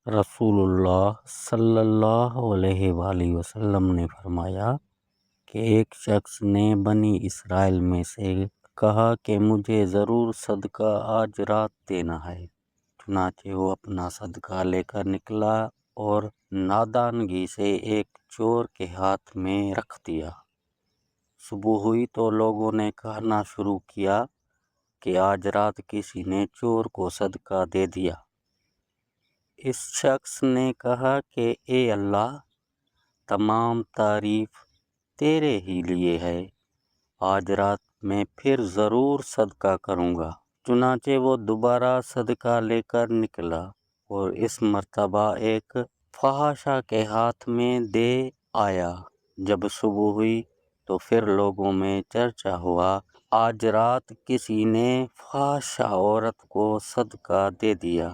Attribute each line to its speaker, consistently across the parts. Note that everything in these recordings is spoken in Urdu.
Speaker 1: رسول اللہ صلی اللہ علیہ وآلہ وسلم نے فرمایا کہ ایک شخص نے بنی اسرائیل میں سے کہا کہ مجھے ضرور صدقہ آج رات دینا ہے۔ چنانچہ وہ اپنا صدقہ لے کر نکلا اور نادانگی سے ایک چور کے ہاتھ میں رکھ دیا۔ صبح ہوئی تو لوگوں نے کہنا شروع کیا کہ آج رات کسی نے چور کو صدقہ دے دیا۔ اس شخص نے کہا کہ اے اللہ، تمام تعریف تیرے ہی لیے ہے، آج رات میں پھر ضرور صدقہ کروں گا۔ چنانچہ وہ دوبارہ صدقہ لے کر نکلا اور اس مرتبہ ایک فحاشہ کے ہاتھ میں دے آیا۔ جب صبح ہوئی تو پھر لوگوں میں چرچا ہوا، آج رات کسی نے فحاشہ عورت کو صدقہ دے دیا۔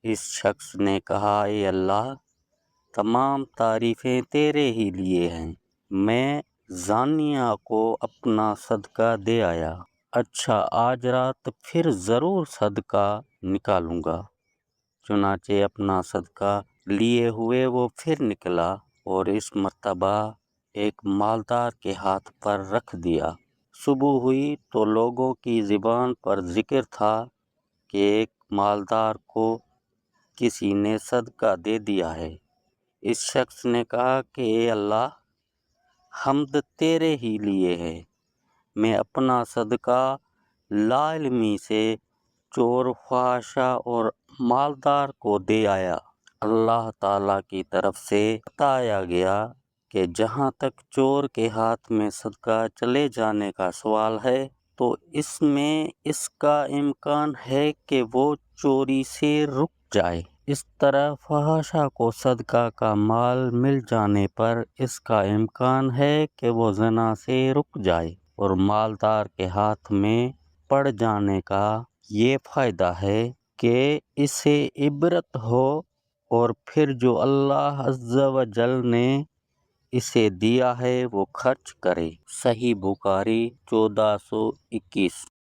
Speaker 1: اس شخص نے کہا، اے اللہ، تمام تعریفیں تیرے ہی لیے ہیں، میں زانیہ کو اپنا صدقہ دے آیا۔ اچھا، آج رات پھر ضرور صدقہ نکالوں گا۔ چنانچہ اپنا صدقہ لیے ہوئے وہ پھر نکلا اور اس مرتبہ ایک مالدار کے ہاتھ پر رکھ دیا۔ صبح ہوئی تو لوگوں کی زبان پر ذکر تھا کہ ایک مالدار کو کسی نے صدقہ دے دیا ہے۔ اس شخص نے کہا کہ اے اللہ، حمد تیرے ہی لیے ہے، میں اپنا صدقہ لا علمی سے چور، فحاشہ اور مالدار کو دے آیا۔ اللہ تعالیٰ کی طرف سے بتایا گیا کہ جہاں تک چور کے ہاتھ میں صدقہ چلے جانے کا سوال ہے تو اس میں اس کا امکان ہے کہ وہ چوری سے رک جائے۔ اس طرح فحاشہ کو صدقہ کا مال مل جانے پر اس کا امکان ہے کہ وہ زنا سے رک جائے، اور مالدار کے ہاتھ میں پڑ جانے کا یہ فائدہ ہے کہ اسے عبرت ہو اور پھر جو اللہ عز و جل نے اسے دیا ہے وہ خرچ کرے۔ صحیح بخاری 1421۔